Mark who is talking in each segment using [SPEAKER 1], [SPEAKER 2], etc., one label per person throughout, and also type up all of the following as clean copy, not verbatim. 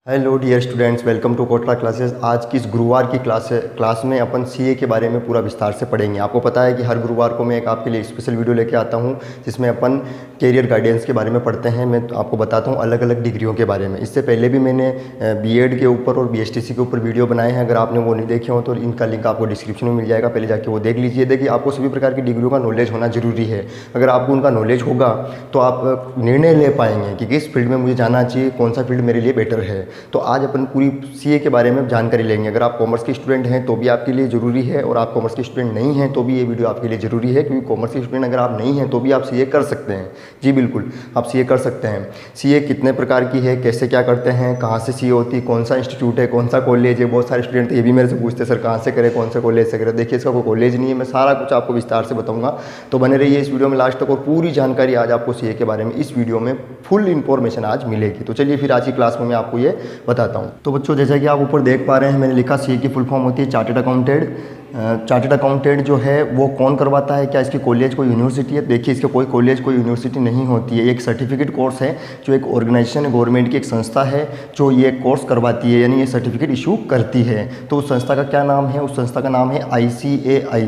[SPEAKER 1] Hello dear students, welcome to Kotla classes. आज की इस गुरुवार की क्लास में अपन सीए के बारे में पूरा विस्तार से पढ़ेंगे। आपको पता है कि हर गुरुवार को मैं एक आपके लिए स्पेशल वीडियो लेके आता हूं जिसमें अपन कैरियर गाइडेंस के बारे में पढ़ते हैं। मैं आपको बताता हूं अलग अलग डिग्रियों के बारे में। इससे पहले भी मैंने बीएड के ऊपर और बीएसटीसी के ऊपर वीडियो बनाए हैं। अगर आपने वो नहीं देखे हो तो इनका लिंक आपको डिस्क्रिप्शन में मिल जाएगा, पहले जाके वो देख लीजिए। देखिए, आपको सभी प्रकार की डिग्रियों का नॉलेज होना जरूरी है। अगर आपको उनका नॉलेज होगा तो आप निर्णय ले पाएंगे कि किस फील्ड में मुझे जाना चाहिए, कौन सा फील्ड मेरे लिए बेटर है। तो आज अपन पूरी सीए के बारे में जानकारी लेंगे। अगर आप कॉमर्स के स्टूडेंट हैं तो भी आपके लिए ज़रूरी है, और आप कॉमर्स के स्टूडेंट नहीं हैं तो भी ये वीडियो आपके लिए ज़रूरी है, क्योंकि कॉमर्स के स्टूडेंट अगर आप नहीं हैं तो भी आप सीए कर सकते हैं। जी बिल्कुल, आप सीए कर सकते हैं। सीए कितने प्रकार की है, कैसे क्या करते हैं, कहाँ से सीए होती है, कौन सा इंस्टीट्यूट है, कौन सा कॉलेज है। बहुत सारे स्टूडेंट ये भी मेरे से पूछते हैं सर कहाँ से करें, कौन से कॉलेज से करें। देखिए, इसका कोई कॉलेज नहीं है, मैं सारा कुछ आपको विस्तार से बताऊँगा। तो बने रहिए इस वीडियो में लास्ट तक, और पूरी जानकारी आज आपको सीए के बारे में इस वीडियो में फुल इन्फॉर्मेशन आज मिलेगी। तो चलिए फिर आज की क्लास में मैं आपको ये बताता हूँ। तो बच्चों, जैसा कि आप ऊपर देख पा रहे हैं, मैंने लिखा सीए की फुल फॉर्म होती है चार्टर्ड अकाउंटेंट। चार्टर्ड अकाउंटेंट जो है वो कौन करवाता है, क्या इसकी कॉलेज कोई यूनिवर्सिटी है? देखिए, इसके कोई कॉलेज कोई यूनिवर्सिटी नहीं होती है। एक सर्टिफिकेट कोर्स है जो एक ऑर्गेनाइजेशन, गवर्नमेंट की एक संस्था है जो ये कोर्स करवाती है, यानी ये सर्टिफिकेट इशू करती है। तो उस संस्था का क्या नाम है? उस संस्था का नाम है ICAI।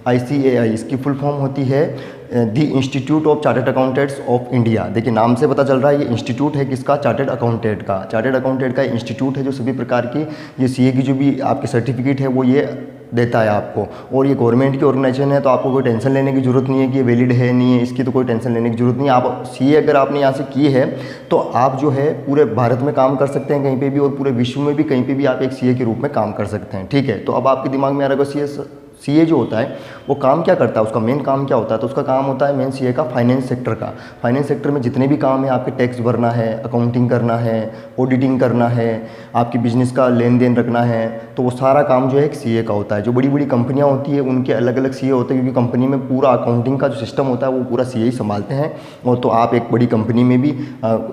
[SPEAKER 1] ICAI इसकी फुल फॉर्म होती है the institute of chartered accountants of India. देखिए, नाम से पता चल रहा है ये इंस्टीट्यूट है किसका? चार्टर्ड अकाउंटेंट का। चार्टर्ड अकाउंटेंट का इंस्टीट्यूट है जो सभी प्रकार की ये सीए की जो भी आपके सर्टिफिकेट है वो ये देता है आपको। और ये गवर्नमेंट की ऑर्गेनाइजेशन है, तो आपको कोई टेंशन लेने की ज़रूरत नहीं है कि ये वैलिड है नहीं है, इसकी तो कोई टेंशन लेने की ज़रूरत नहीं है। आप सीए अगर आपने यहाँ से की है तो आप जो है पूरे भारत में काम कर सकते हैं कहीं पे भी, और पूरे विश्व में भी कहीं पे भी आप एक सीए के रूप में काम कर सकते हैं। ठीक है, तो अब आपके दिमाग में आ रहा है सीए जो होता है वो काम क्या करता है, उसका मेन काम क्या होता है? तो उसका काम होता है मेन सीए का फाइनेंस सेक्टर का। फाइनेंस सेक्टर में जितने भी काम है, आपके टैक्स भरना है, अकाउंटिंग करना है, ऑडिटिंग करना है, आपकी बिजनेस का लेन देन रखना है, तो वो सारा काम जो है एक सीए का होता है। जो बड़ी बड़ी कंपनियां होती है उनके अलग अलग सीए होते हैं, क्योंकि कंपनी में पूरा अकाउंटिंग का जो सिस्टम होता है वो पूरा सीए ही संभालते हैं। और तो आप एक बड़ी कंपनी में भी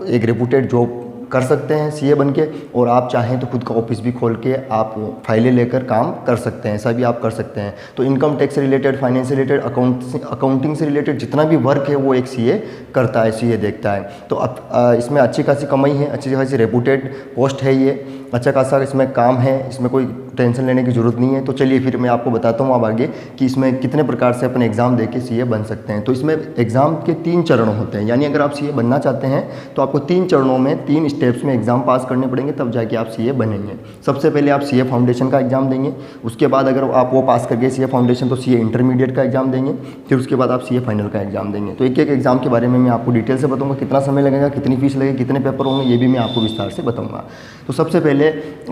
[SPEAKER 1] एक रेपुटेड जॉब कर सकते हैं सीए बन के, और आप चाहें तो खुद का ऑफिस भी खोल के आप फाइलें लेकर काम कर सकते हैं, ऐसा भी आप कर सकते हैं। तो इनकम टैक्स से रिलेटेड, फाइनेंस से रिलेटेड, अकाउंटिंग से रिलेटेड जितना भी वर्क है वो एक सीए करता है, सीए देखता है। तो अब इसमें अच्छी खासी कमाई है, अच्छी खासी रेपुटेड पोस्ट है, ये अच्छा खासा इसमें काम है, इसमें कोई टेंशन लेने की ज़रूरत नहीं है। तो चलिए फिर मैं आपको बताता हूँ अब आगे कि इसमें कितने प्रकार से अपन एग्ज़ाम दे के सीए बन सकते हैं। तो इसमें एग्ज़ाम के 3 चरण होते हैं, यानी अगर आप सीए बनना चाहते हैं तो आपको 3 चरणों में 3 स्टेप्स में एग्ज़ाम पास करने पड़ेंगे, तब जाके आप सीए बनेंगे। सबसे पहले आप सीए फाउंडेशन का एग्ज़ाम देंगे, उसके बाद अगर आप वो पास कर गए सीए फाउंडेशन तो सीए इंटरमीडिएट का एग्ज़ाम देंगे, फिर उसके बाद आप सीए फाइनल का एग्ज़ाम देंगे। तो एक एक एग्ज़ाम के बारे में मैं आपको डिटेल से बताऊँगा, कितना समय लगेगा, कितनी फीस लगेगी, कितने पेपर होंगे, ये भी मैं आपको विस्तार से बताऊँगा। तो सबसे पहले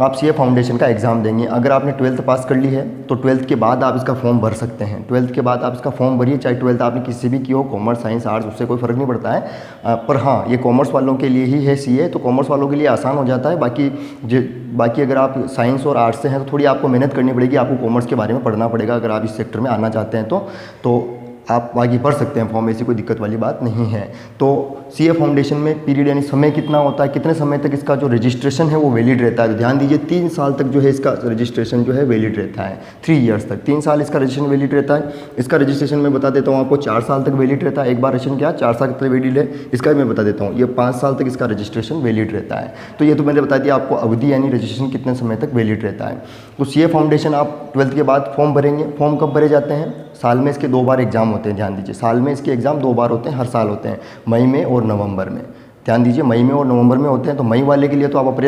[SPEAKER 1] आप सीए फाउंडेशन का एग्ज़ाम देंगे। अगर आपने 12th पास कर ली है तो 12th के बाद आप इसका फॉर्म भर सकते हैं। 12th के बाद आप इसका फॉर्म भरिए, चाहे 12th आपने किसी भी की हो, कॉमर्स, साइंस, आर्ट्स, उससे कोई फ़र्क नहीं पड़ता है। पर हाँ, ये कॉमर्स वालों के लिए ही है सीए, तो कॉमर्स वालों के लिए आसान हो जाता है। बाकी अगर आप साइंस और आर्ट्स से हैं तो थोड़ी आपको मेहनत करनी पड़ेगी, आपको कॉमर्स के बारे में पढ़ना पड़ेगा। अगर आप इस सेक्टर में आना चाहते हैं तो आप आगे पढ़ सकते हैं फॉर्म, ऐसी कोई दिक्कत वाली बात नहीं है। तो सीए फाउंडेशन में पीरियड यानी समय कितना होता है, कितने समय तक इसका जो रजिस्ट्रेशन है वो वैलिड रहता है? तो ध्यान दीजिए, 3 साल तक जो है इसका रजिस्ट्रेशन जो है वैलिड रहता है। 3 ईयर्स तक, 3 साल इसका रजिस्ट्रेशन वैलिड रहता है। इसका रजिस्ट्रेशन मैं बता देता हूँ आपको, 4 साल तक वैलिड रहता है। एक बार रजिस्ट्रेशन किया 4 साल तक वैलिड है, इसका भी मैं बता देता हूँ, ये 5 साल तक इसका रजिस्ट्रेशन वैलिड रहता है। तो ये तो मैंने बता दिया आपको अवधि, यानी रजिस्ट्रेशन कितने समय तक वैलिड रहता है। तो सीए फाउंडेशन आप 12th के बाद फॉर्म भरेंगे। फॉर्म कब भरे जाते हैं? साल में इसके 2 बार एग्जाम होते हैं, ध्यान दीजिए। साल में इसके एग्ज़ाम 2 बार होते हैं, हर साल होते हैं, मई में और नवंबर में। ध्यान दीजिए, मई में और नवंबर में होते हैं। तो मई वाले के लिए तो आप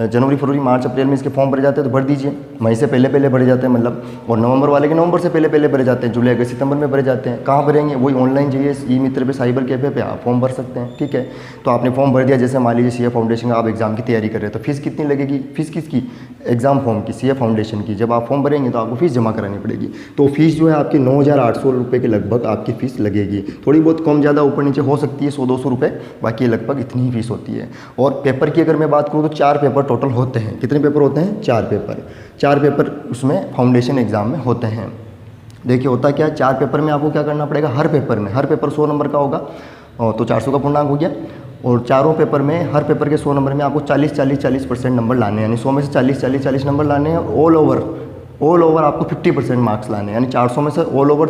[SPEAKER 1] जनवरी, फरवरी, मार्च, अप्रैल में इसके फॉर्म भरे जाते हैं तो भर दीजिए। मई से पहले भरे जाते हैं मतलब, और नवंबर वाले के नवंबर से पहले भरे जाते हैं, जुलाई, अगस्त, सितंबर में भरे जाते हैं। कहाँ भरेंगे? वही ऑनलाइन JS ई मित्र पे, साइबर कैफे पे आप फॉर्म भर सकते हैं। ठीक है, तो आपने फॉर्म भर दिया। जैसे मान लीजिए सीए फाउंडेशन का आप एग्ज़ाम की तैयारी कर रहे हैं, तो फीस कितनी लगेगी? फीस किसकी? एग्ज़ाम फॉर्म की, सीए फाउंडेशन की। जब आप फॉर्म भरेंगे तो आपको फीस जमा करानी पड़ेगी। तो फीस जो है आपकी 9,800 रुपये के लगभग आपकी फ़ीस लगेगी। थोड़ी बहुत कम ज़्यादा ऊपर नीचे हो सकती है, 100-200 रुपये, बाकी लगभग इतनी फीस होती है। और पेपर की अगर मैं बात करूँ तो 4 पेपर टोटल होते हैं। कितने पेपर होते हैं? 4 पेपर उसमें फाउंडेशन एग्ज़ाम में होते हैं। देखिए, होता क्या है, 4 पेपर में आपको क्या करना पड़ेगा? हर पेपर 100 नंबर का होगा, तो 400 का पूर्णांक हो गया। और चारों पेपर में, हर पेपर के 100 नंबर में आपको 40% नंबर लाने हैं, यानी 100 में से 40 नंबर लाने हैं। ऑल ओवर आपको 50% मार्क्स लाने हैं, यानी 400 में से ऑल ओवर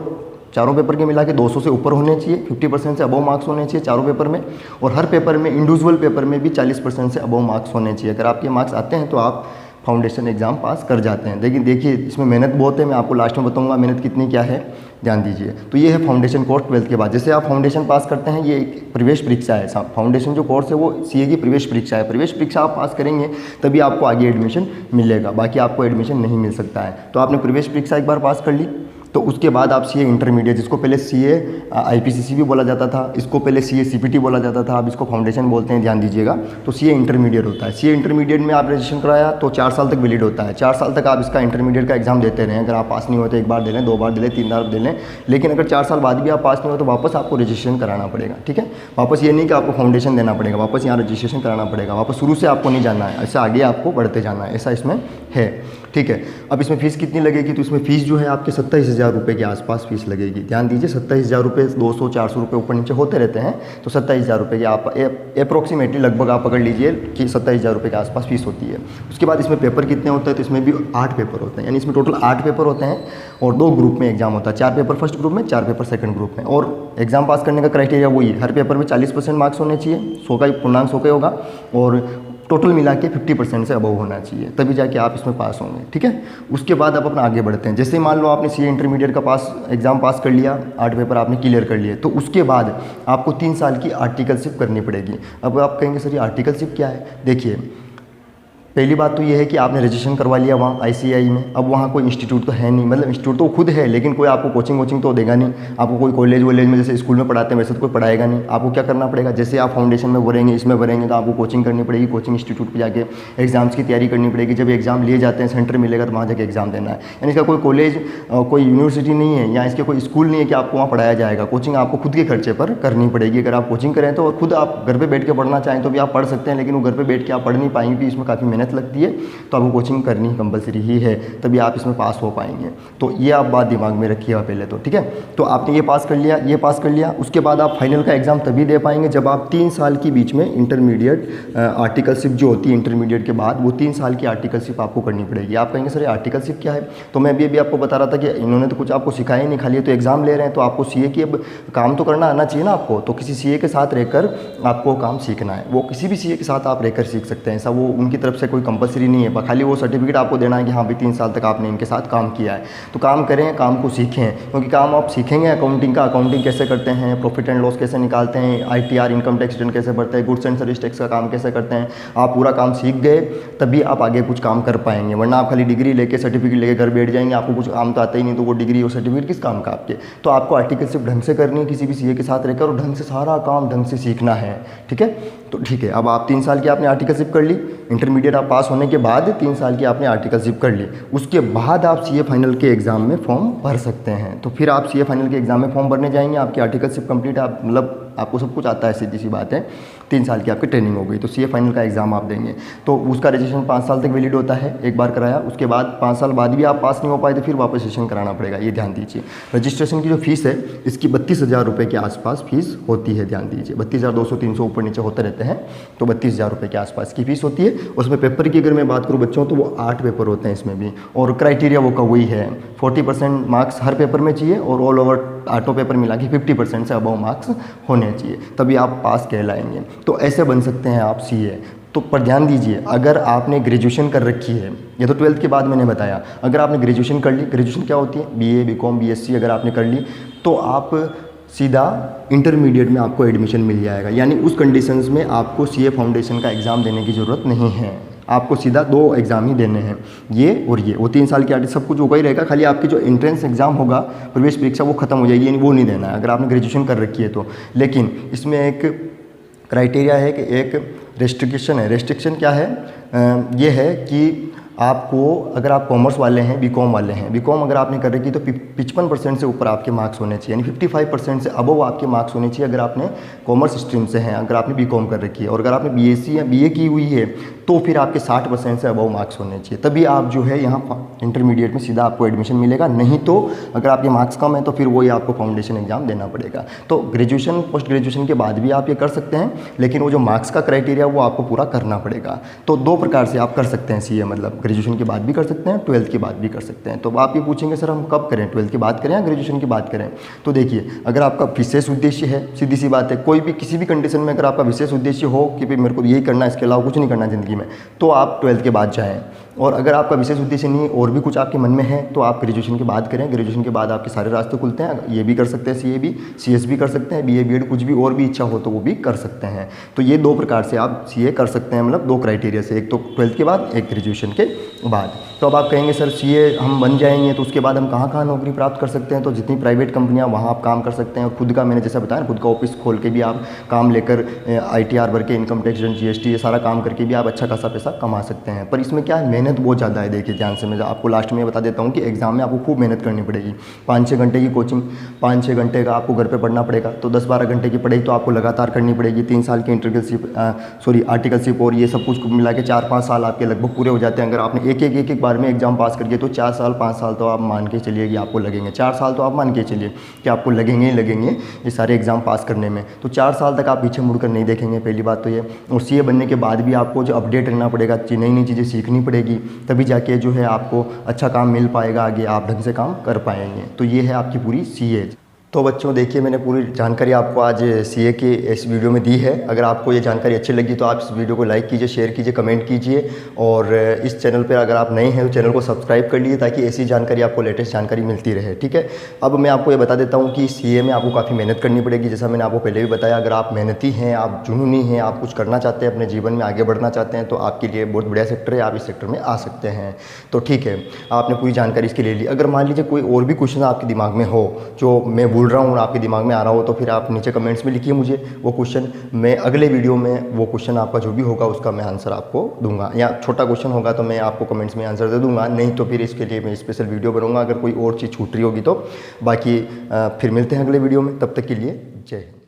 [SPEAKER 1] चारों पेपर के मिला के 200 से ऊपर होने चाहिए, 50% से अबव मार्क्स होने चाहिए चारों पेपर में, और हर पेपर में इंडिविजुअल पेपर में भी 40% से अबव मार्क्स होने चाहिए। अगर आपके मार्क्स आते हैं तो आप फाउंडेशन एग्ज़ाम पास कर जाते हैं। लेकिन देखिए इसमें मेहनत बहुत है, मैं आपको लास्ट में बताऊंगा मेहनत कितनी क्या है, ध्यान दीजिए। तो ये है फाउंडेशन कोर्स 12th के बाद। जैसे आप फाउंडेशन पास करते हैं, ये एक प्रवेश परीक्षा है। फाउंडेशन जो कोर्स है वो सीए की प्रवेश परीक्षा है। प्रवेश परीक्षा आप पास करेंगे तभी आपको आगे एडमिशन मिलेगा, बाकी आपको एडमिशन नहीं मिल सकता है। तो आपने प्रवेश परीक्षा एक बार पास कर ली, तो उसके बाद आप सीए इंटरमीडिएट, जिसको पहले सीए आईपीसीसी भी बोला जाता था, इसको पहले सीए सीपीटी बोला जाता था, अब इसको फाउंडेशन बोलते हैं, ध्यान दीजिएगा। तो सीए इंटरमीडिएट होता है। सीए इंटरमीडिएट में आप रजिस्ट्रेशन कराया तो 4 साल तक वैलिड होता है। 4 साल तक आप इसका इंटरमीडिएट का एग्जाम देते रहें। अगर आप पास नहीं होते 1 बार दे लें, 2 बार दे लें, 3 बार दे लें, लेकिन अगर 4 साल बाद भी आप पास नहीं हो तो वापस आपको रजिस्ट्रेशन कराना पड़ेगा। ठीक है, वापस ये नहीं कि आपको फाउंडेशन देना पड़ेगा, वापस यहाँ रजिस्ट्रेशन कराना पड़ेगा। वापस शुरू से आपको नहीं जाना है, ऐसा आगे आपको बढ़ते जाना है, ऐसा इसमें है। ठीक है, अब इसमें फ़ीस कितनी लगेगी? तो इसमें फ़ीस जो है आपके 27,000 रुपये के आसपास फ़ीस लगेगी। ध्यान दीजिए, 27,000 रुपये, 200-400 रुपये ऊपर नीचे होते रहते हैं, तो 27,000 रुपये की आप अप्रोक्सीमेटली लगभग आप पकड़ लीजिए कि 27,000 रुपये के आसपास फ़ीस होती है। उसके बाद इसमें पेपर कितने होते हैं? तो इसमें भी 8 पेपर होते हैं, यानी इसमें टोटल 8 पेपर होते हैं और 2 ग्रुप में एग्जाम होता है। 4 पेपर फर्स्ट ग्रुप में, 4 पेपर सेकंड ग्रुप में। और एग्जाम पास करने का क्राइटेरिया वही है, हर पेपर में 40% मार्क्स होने चाहिए, 100 का पूर्णांक 100 का होगा, और टोटल मिला के 50% से अबव होना चाहिए, तभी जाके आप इसमें पास होंगे। ठीक है, उसके बाद आप अपना आगे बढ़ते हैं। जैसे ही मान लो आपने सीए इंटरमीडिएट का एग्जाम पास कर लिया, 8 पेपर आपने क्लियर कर लिए, तो उसके बाद आपको 3 साल की आर्टिकलशिप करनी पड़ेगी। अब आप कहेंगे सर ये आर्टिकलशिप क्या है? देखिए, पहली बात तो ये है कि आपने रजिस्ट्रेशन करवा लिया वहाँ आईसीएआई में। अब वहाँ कोई इंस्टीट्यूट तो है नहीं, मतलब इंस्टीट्यूट तो खुद है लेकिन कोई आपको कोचिंग तो देगा नहीं, आपको कोई कॉलेज वॉलेज में जैसे स्कूल में पढ़ाते हैं वैसे तो कोई पढ़ाएगा नहीं। आपको क्या करना पड़ेगा, जैसे आप फाउंडेशन में भरेंगे, इसमें भरेंगे, तो आपको कोचिंग करनी पड़ेगी, कोचिंग इंस्टीट्यूट पर जाके एग्जाम्स की तैयारी करनी पड़ेगी। जब एग्जाम लिए जाते हैं, सेंटर मिलेगा तो वहाँ जाकर एग्जाम देना है। यानी इसका कोई कॉलेज, कोई यूनिवर्सिटी नहीं है, या इसके कोई स्कूल नहीं है कि आपको वहाँ पढ़ाया जाएगा। कोचिंग आपको खुद के खर्चे पर करनी पड़ेगी। अगर आप कोचिंग करें तो, और खुद आप घर पर बैठ के पढ़ना चाहें तो भी आप पढ़ सकते हैं, लेकिन वो घर पर बैठ के आप पढ़ नहीं पाएंगे, इसमें काफ़ी मेहनत लगती है, तो आपको कोचिंग करनी कंपलसरी ही है, तभी आप इसमें पास हो पाएंगे। तो ये आप बात दिमाग में रखिएगा पहले तो। ठीक है, तो आपने ये पास कर लिया, ये पास कर लिया, उसके बाद आप फाइनल का एग्जाम तभी दे पाएंगे जब आप 3 साल के बीच में इंटरमीडिएट आर्टिकलशिप जो होती है इंटरमीडिएट के बाद, वो 3 साल की आर्टिकलशिप आपको करनी पड़ेगी। आप कहेंगे सर ये आर्टिकलशिप क्या है? तो मैं भी आपको बता रहा था कि इन्होंने तो कुछ आपको सिखाया ही नहीं, खाली तो एग्जाम ले रहे हैं, तो आपको सीए की अब काम तो करना आना चाहिए ना आपको। तो किसी सीए के साथ रहकर आपको काम सीखना है, वो किसी भी सीए के साथ आप रहकर सीख सकते हैं, ऐसा वो उनकी तरफ से कोई कंपलसरी नहीं है, खाली वो सर्टिफिकेट आपको देना है कि हाँ भाई 3 साल तक आपने इनके साथ काम किया है। तो काम करें, काम को सीखें, क्योंकि काम आप सीखेंगे अकाउंटिंग का, अकाउंटिंग कैसे करते हैं, प्रॉफिट एंड लॉस कैसे निकालते हैं, आईटीआर इनकम टैक्स रिटर्न कैसे भरते हैं, गुड्स एंड सर्विस टैक्स का काम कैसे करते हैं, आप पूरा काम सीख गए तभी आप आगे कुछ काम कर पाएंगे। वरना आप खाली डिग्री लेके, सर्टिफिकेट लेके घर बैठ जाएंगे, आपको कुछ काम तो आता ही नहीं, तो वो डिग्री और सर्टिफिकेट किस काम का आपके। तो आपको आर्टिकलशिप ढंग से करनी है किसी भी सीए के साथ रहकर, और ढंग से सारा काम ढंग से सीखना है। ठीक है, तो ठीक है, अब आप 3 साल की आपने आर्टिकलशिप कर ली, इंटरमीडिएट आप पास होने के बाद 3 साल की आपने आर्टिकलशिप कर ली, उसके बाद आप सीए फाइनल के एग्ज़ाम में फॉर्म भर सकते हैं। तो फिर आप सीए फाइनल के एग्ज़ाम में फॉर्म भरने जाएंगे, आपकी आर्टिकलशिप कंप्लीट है, आप मतलब आपको सब कुछ आता है, सीधी सी बात है। 3 साल की आपकी ट्रेनिंग हो गई, तो सीए फाइनल का एग्ज़ाम आप देंगे, तो उसका रजिस्ट्रेशन 5 साल तक वैलिड होता है, एक बार कराया, उसके बाद 5 साल बाद भी आप पास नहीं हो पाए तो फिर वापस रजिस्ट्रेशन कराना पड़ेगा। ये ध्यान दीजिए, रजिस्ट्रेशन की जो फीस है इसकी 32,000 रुपये के आसपास फीस होती है। ध्यान दीजिए, 32,200-300 ऊपर नीचे होते रहते हैं, तो 32,000 रुपये के आसपास की फीस होती है। उसमें पेपर की अगर मैं बात करूँ बच्चों, तो वो 8 पेपर होते हैं इसमें भी, और क्राइटेरिया वो का वही है, 40% मार्क्स हर पेपर में चाहिए, और ऑल ओवर 8 पेपर मिला के 50% से अबव मार्क्स होने चाहिए, तभी आप पास कहलाएंगे। तो ऐसे बन सकते हैं आप सीए। तो पर ध्यान दीजिए, अगर आपने ग्रेजुएशन कर रखी है, ये तो 12th के बाद मैंने बताया, अगर आपने ग्रेजुएशन कर ली, ग्रेजुएशन क्या होती है, बीए, बीकॉम, बीएससी अगर आपने कर ली, तो आप सीधा इंटरमीडिएट में आपको एडमिशन मिल जाएगा। यानी उस कंडीशंस में आपको सीए फाउंडेशन का एग्ज़ाम देने की ज़रूरत नहीं है, आपको सीधा 2 एग्ज़ाम ही देने हैं, ये और ये। वो 3 साल की सब कुछ होगा ही रहेगा, खाली आपकी जो एंट्रेंस एग्ज़ाम होगा, प्रवेश परीक्षा, वो खत्म हो जाएगी, यानी वो नहीं देना है अगर आपने ग्रेजुएशन कर रखी है तो। लेकिन इसमें एक क्राइटेरिया है कि एक रेस्ट्रिक्शन है। रेस्ट्रिक्शन क्या है? ये है कि आपको, अगर आप कॉमर्स वाले हैं, बीकॉम वाले हैं, बीकॉम अगर आपने कर रखी तो 55% से ऊपर आपके मार्क्स होने चाहिए, यानी 55% से अबव आपके मार्क्स होने चाहिए अगर आपने कॉमर्स स्ट्रीम से हैं, अगर आपने बीकॉम कर रखी है। और अगर आपने बीएससी या बीए की हुई है तो फिर आपके 60% से अबव मार्क्स होने चाहिए, तभी आप जो है यहाँ इंटरमीडिएट में सीधा आपको एडमिशन मिलेगा। नहीं तो अगर आपके मार्क्स कम है तो फिर वही आपको फाउंडेशन एग्जाम देना पड़ेगा। तो ग्रेजुएशन पोस्ट ग्रेजुएशन के बाद भी आप ये कर सकते हैं, लेकिन वो जो मार्क्स का क्राइटेरिया वो आपको पूरा करना पड़ेगा। तो दो प्रकार से आप कर सकते हैं सीए, मतलब ग्रेजुएशन के बाद भी कर सकते हैं, 12th के बाद भी कर सकते हैं। तो आप ये पूछेंगे सर हम कब करें, 12th के बाद करें या ग्रेजुएशन की बात करें? तो देखिए, अगर आपका विशेष उद्देश्य है, सीधी सी बात है, कोई भी किसी भी कंडीशन में अगर आपका विशेष उद्देश्य हो कि भाई मेरे को यही करना है, इसके अलावा कुछ नहीं करना ज़िंदगी में, तो आप 12th के बाद जाएँ। और अगर आपका विशेष उद्देश्य नहीं है और भी कुछ आपके मन में है तो आप ग्रेजुएशन के बाद करें। ग्रेजुएशन के बाद आपके सारे रास्ते खुलते हैं, ये भी कर सकते हैं, सीए भी, सीएस भी कर सकते हैं, बीए बीएड कुछ भी और भी इच्छा हो तो वो भी कर सकते हैं। तो ये दो प्रकार से आप सीए कर सकते हैं, मतलब दो क्राइटेरिया से, एक तो 12th के बाद, एक ग्रेजुएशन के बाद। तो अब आप कहेंगे सर सीए हम बन जाएंगे तो उसके बाद हम कहाँ कहाँ नौकरी प्राप्त कर सकते हैं? तो जितनी प्राइवेट कंपनियाँ वहाँ आप काम कर सकते हैं, और खुद का मैंने जैसा बताया खुद का ऑफिस खोल के भी आप काम लेकर ITR भर के, इनकम टैक्स, GST, ये सारा काम करके भी आप अच्छा खासा पैसा कमा सकते हैं। पर इसमें क्या है, मेहनत बहुत ज़्यादा है। देखिए ध्यान से, मैं आपको लास्ट में बता देता हूँ कि एग्जाम में आपको खूब मेहनत करनी पड़ेगी। 5-6 घंटे की कोचिंग, 5-6 घंटे का आपको घर पे पढ़ना पड़ेगा, तो 10-12 घंटे की पढ़ाई तो आपको लगातार करनी पड़ेगी। 3 साल की आर्टिकलशिप और ये सब कुछ मिला के 4-5 साल आपके लगभग पूरे हो जाते हैं। अगर आपने एक बार में एग्जाम पास कर दिया तो 4 साल 5 साल तो आप मान के चलिए कि आपको लगेंगे। 4 साल तो आप मान के चलिए कि आपको लगेंगे ही लगेंगे ये सारे एग्जाम पास करने में। तो 4 साल तक आप पीछे मुड़कर नहीं देखेंगे, पहली बात तो ये। और सीए बनने के बाद भी आपको जो अपडेट रहना पड़ेगा, नई नई चीज़ें सीखनी पड़ेगी, तभी जाके जो है आपको अच्छा काम मिल पाएगा, आगे आप ढंग से काम कर पाएंगे। तो ये है आपकी पूरी सीए। तो बच्चों देखिए, मैंने पूरी जानकारी आपको आज सीए की इस वीडियो में दी है। अगर आपको ये जानकारी अच्छी लगी तो आप इस वीडियो को लाइक कीजिए, शेयर कीजिए, कमेंट कीजिए, और इस चैनल पर अगर आप नए हैं तो चैनल को सब्सक्राइब कर लीजिए ताकि ऐसी जानकारी आपको, लेटेस्ट जानकारी मिलती रहे। ठीक है, अब मैं आपको ये बता देता हूँ कि सीए में आपको काफ़ी मेहनत करनी पड़ेगी। जैसा मैंने आपको पहले भी बताया, अगर आप मेहनती हैं, आप जुनूनी हैं, आप कुछ करना चाहते हैं, अपने जीवन में आगे बढ़ना चाहते हैं, तो आपके लिए बहुत बढ़िया सेक्टर है, आप इस सेक्टर में आ सकते हैं। तो ठीक है, आपने पूरी जानकारी इसकी ले ली। अगर मान लीजिए कोई और भी क्वेश्चन आपके दिमाग में हो जो मैं भूल रहा हूँ और आपके दिमाग में आ रहा हो, तो फिर आप नीचे कमेंट्स में लिखिए मुझे वो क्वेश्चन। मैं अगले वीडियो में वो क्वेश्चन आपका जो भी होगा उसका मैं आंसर आपको दूंगा, या छोटा क्वेश्चन होगा तो मैं आपको कमेंट्स में आंसर दे दूंगा, नहीं तो फिर इसके लिए मैं स्पेशल वीडियो बनाऊंगा अगर कोई और चीज़ छूट रही होगी तो। बाकी फिर मिलते हैं अगले वीडियो में, तब तक के लिए जय हिंद।